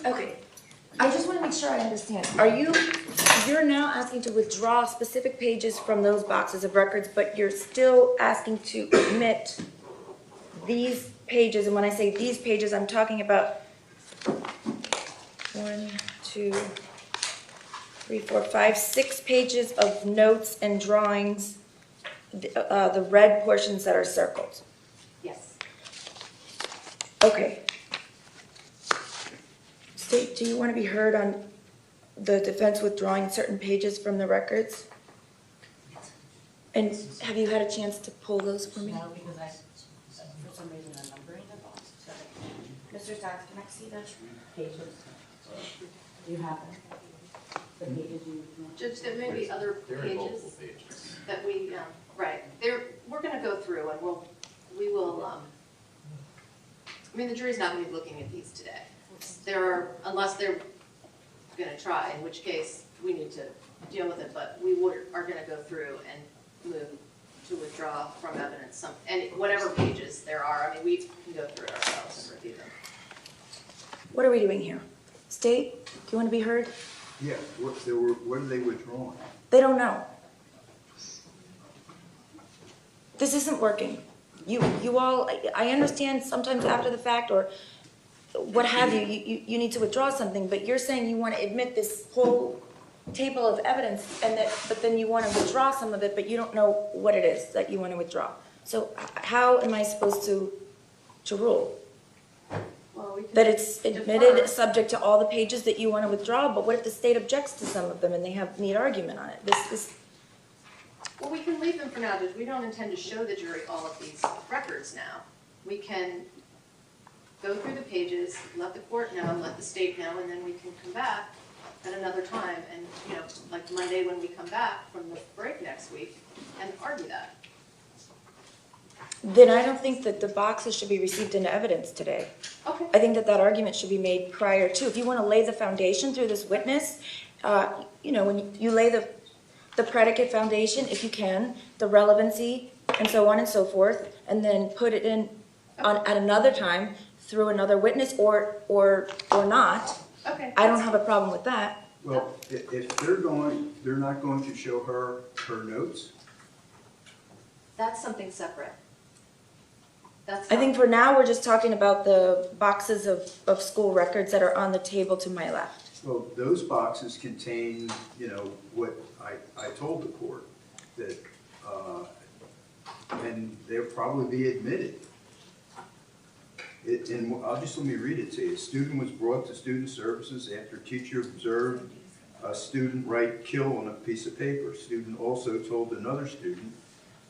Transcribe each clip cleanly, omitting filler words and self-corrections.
Okay, I just want to make sure I understand. You're now asking to withdraw specific pages from those boxes of records, but you're still asking to omit these pages, and when I say these pages, I'm talking about 1, 2, 3, 4, 5, 6 pages of notes and drawings, the red portions that are circled. Yes. Okay. State, do you want to be heard on the defense withdrawing certain pages from the records? And have you had a chance to pull those for me? No, because for some reason, I'm numbering the box. Mr. Sachs, can I see those? Pages. You have them? The pages you. Judge, there may be other There are multiple pages pages. that we, right, we're gonna go through and we will, I mean, the jury's not gonna be looking at these today. Unless they're gonna try, in which case we need to deal with it, but are gonna go through and move to withdraw from evidence whatever pages there are. I mean, we can go through it ourselves and review them. What are we doing here? State, do you want to be heard? Yeah, what are they withdrawing? They don't know. This isn't working. You all, I understand sometimes after the fact or what have you, you need to withdraw something, but you're saying you want to admit this whole table of evidence but then you want to withdraw some of it, but you don't know what it is that you want to withdraw. So how am I supposed to rule? Well, we can That it's defer. admitted subject to all the pages that you want to withdraw, but what if the state objects to some of them and they need argument on it? Well, we can leave them for now, Judge. We don't intend to show the jury all of these records now. We can go through the pages, let the court know, let the state know, and then we can come back at another time and, like Monday when we come back from the break next week and argue that. Then I don't think that the boxes should be received into evidence today. Okay. I think that argument should be made prior to. If you want to lay the foundation through this witness, when you lay the predicate foundation, if you can, the relevancy, and so on and so forth, and then put it in at another time through another witness or not. Okay. I don't have a problem with that. Well, if they're not going to show her notes? That's something separate. I think for now, we're just talking about the boxes of school records that are on the table to my left. Well, those boxes contain, what I told the court, that, and they'll probably be admitted. And let me read it to you. A student was brought to student services after teacher observed a student write "kill" on a piece of paper. Student also told another student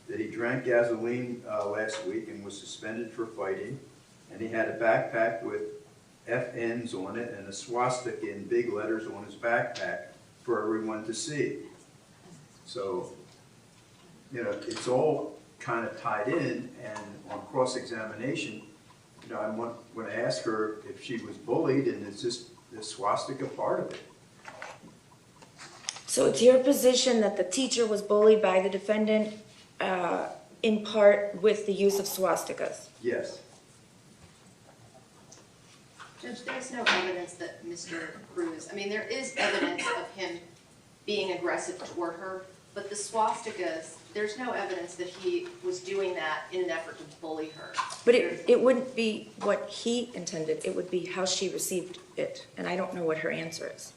that he drank gasoline last week and was suspended for fighting, and he had a backpack with FNs on it and a swastika in big letters on his backpack for everyone to see. So, it's all kind of tied in, and on cross-examination, I'm going to ask her if she was bullied, and is the swastika part of it? So it's your position that the teacher was bullied by the defendant in part with the use of swastikas? Yes. Judge, there's no evidence that Mr. Cruz, there is evidence of him being aggressive toward her, but the swastikas, there's no evidence that he was doing that in an effort to bully her. But it wouldn't be what he intended, it would be how she received it, and I don't know what her answer is.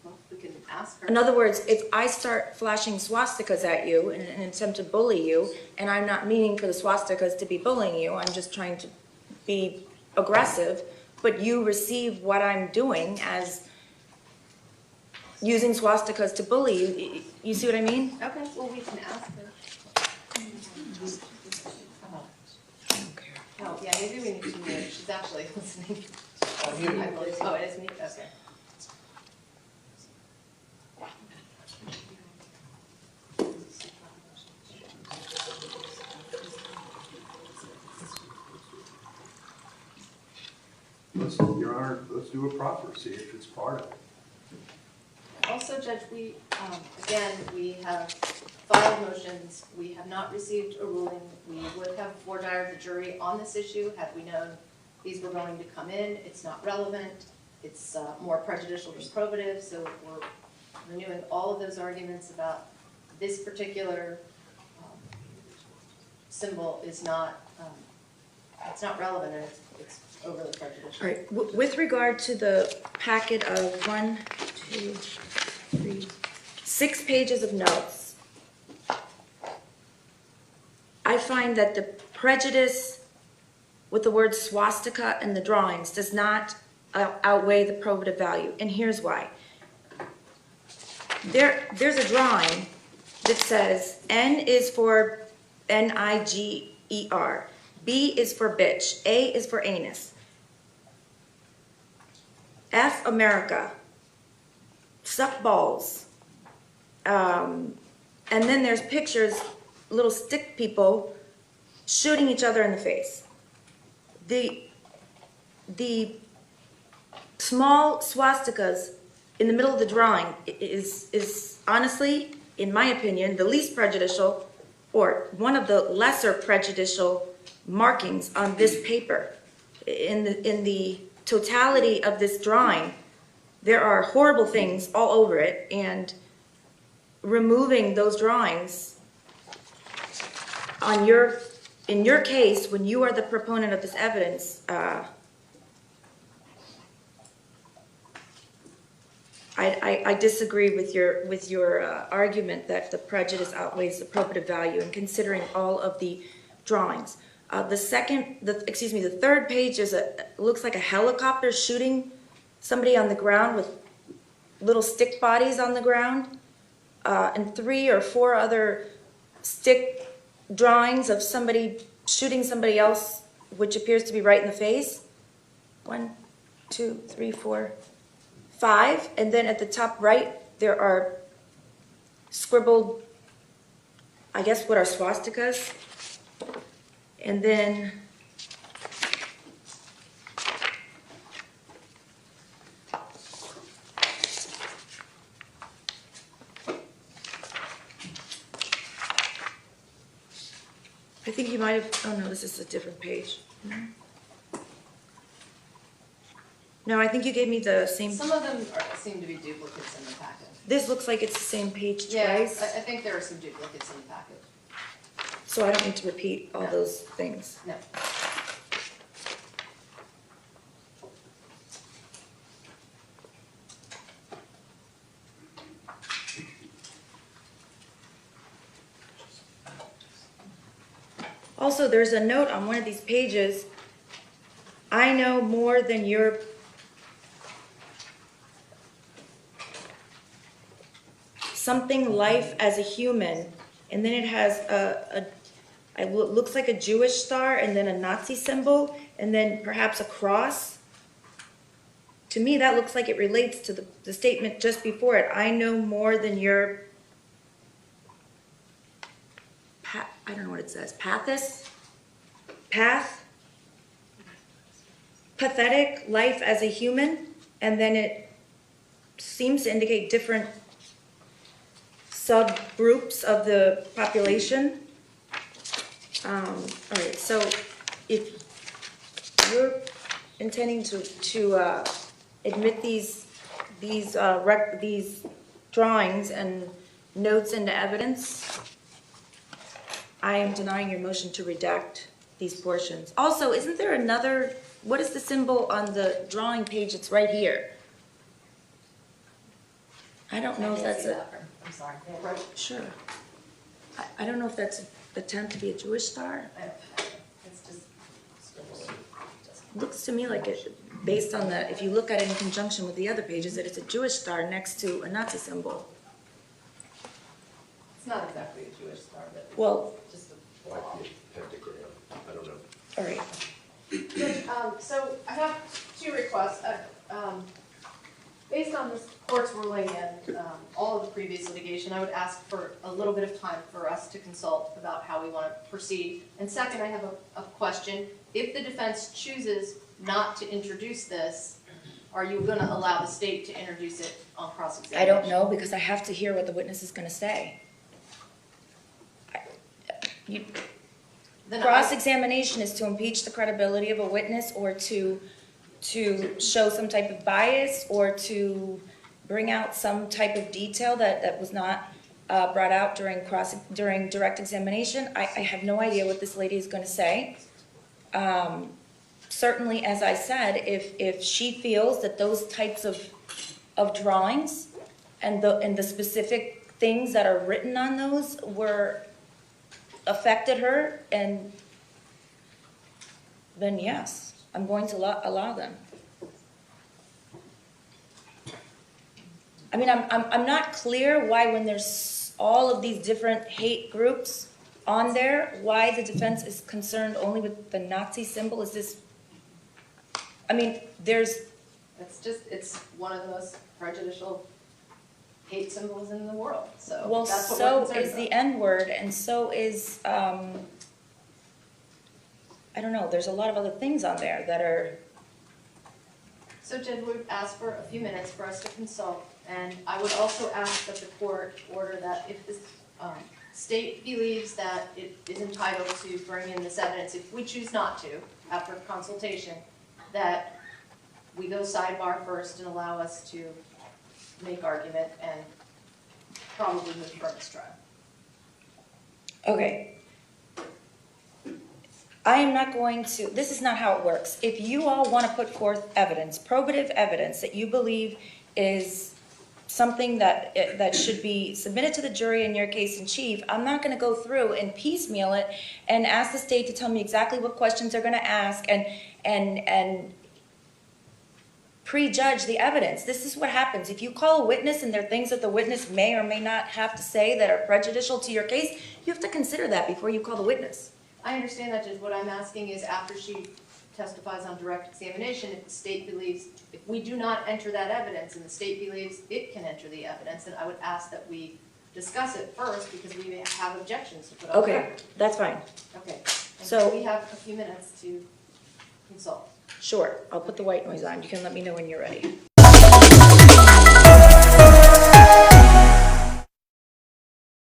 Well, we can ask her. In other words, if I start flashing swastikas at you in an attempt to bully you, and I'm not meaning for the swastikas to be bullying you, I'm just trying to be aggressive, but you receive what I'm doing as using swastikas to bully you. You see what I mean? Okay, well, we can ask her. Oh, yeah, maybe we need to mute. She's actually listening. Oh, it is me? Okay. Your Honor, let's do a proffer, see if it's part of it. Also, Judge, we have filed motions. We have not received a ruling. We would have voir dire the jury on this issue had we known these were going to come in, it's not relevant, it's more prejudicial than probative, so we're renewing all of those arguments about this particular symbol is not, it's not relevant and it's overly prejudicial. All right, with regard to the packet of 1, 2, 3, 6 pages of notes, I find that the prejudice with the word swastika and the drawings does not outweigh the probative value, and here's why. There's a drawing that says N is for Niger, B is for bitch, A is for anus, F America, suck balls, and then there's pictures, little stick people shooting each other in the face. The small swastikas in the middle of the drawing is honestly, in my opinion, the least prejudicial or one of the lesser prejudicial markings on this paper. In the totality of this drawing, there are horrible things all over it, and removing those drawings in your case, when you are the proponent of this evidence, I disagree with your argument that the prejudice outweighs the probative value in considering all of the drawings. The third page looks like a helicopter shooting somebody on the ground with little stick bodies on the ground, and 3 or 4 other stick drawings of somebody shooting somebody else, which appears to be right in the face. 1, 2, 3, 4, 5, and then at the top right there are scribbled, I guess, what are swastikas, and then I think you might have, oh no, this is a different page. No, I think you gave me the same. Some of them seem to be duplicates in the packet. This looks like it's the same page Yeah, twice, I think there are some duplicates in the packet. so I don't need to repeat all No. those things. No. Also, there's a note on one of these pages, I know more than your something life as a human, and then it has it looks like a Jewish star and then a Nazi symbol and then perhaps a cross. To me, that looks like it relates to the statement just before it. I know more than your, I don't know what it says, pathos? Path? Pathetic life as a human, and then it seems to indicate different subgroups of the population. All right, so if you're intending to admit these drawings and notes into evidence, I am denying your motion to redact these portions. Also, isn't there another, what is the symbol on the drawing page? It's right here. I don't know if that's a, I'm sorry. sure. I don't know if that's an attempt to be a Jewish star. It's just. Looks to me like it, based on the, if you look at it in conjunction with the other pages, that it's a Jewish star next to a Nazi symbol. It's not exactly a Jewish star, but Well, just a. Might be a pentagram, I don't know. all right. So I have 2 requests. Based on this court's ruling and all of the previous litigation, I would ask for a little bit of time for us to consult about how we want to proceed. And second, I have a question. If the defense chooses not to introduce this, are you going to allow the state to introduce it on cross-examination? I don't know, because I have to hear what the witness is going to say. Then I- cross-examination is to impeach the credibility of a witness or to show some type of bias or to bring out some type of detail that was not brought out during direct examination. I have no idea what this lady is gonna say. Certainly, as I said, if she feels that those types of drawings and the specific things that are written on those affected her, and then yes, I'm going to allow them. I mean, I'm not clear why when there's all of these different hate groups on there, why the defense is concerned only with the Nazi symbol. Is this, I mean, it's one of the most prejudicial hate symbols in the world, so well, that's what so we're concerned is the about. N-word, and so is, I don't know, there's a lot of other things on there that are, So Jen would ask for a few minutes for us to consult, and I would also ask that the court order that if the state believes that it is entitled to bring in this evidence, if we choose not to, after consultation, that we go sidebar first and allow us to make argument and probably move for this trial. okay. I am not going to, this is not how it works. If you all want to put forth evidence, probative evidence that you believe is something that should be submitted to the jury in your case in chief, I'm not going to go through and piecemeal it and ask the state to tell me exactly what questions they're going to ask and prejudge the evidence. This is what happens. If you call a witness and there are things that the witness may or may not have to say that are prejudicial to your case, you have to consider that before you call the witness. I understand that, Judge. What I'm asking is after she testifies on direct examination, if the state believes, if we do not enter that evidence and the state believes it can enter the evidence, then I would ask that we discuss it first because we may have objections to put on the Okay, record. that's fine. Okay. And So- we have a few minutes to consult. Sure, I'll put the white noise on. You can let me know when you're ready.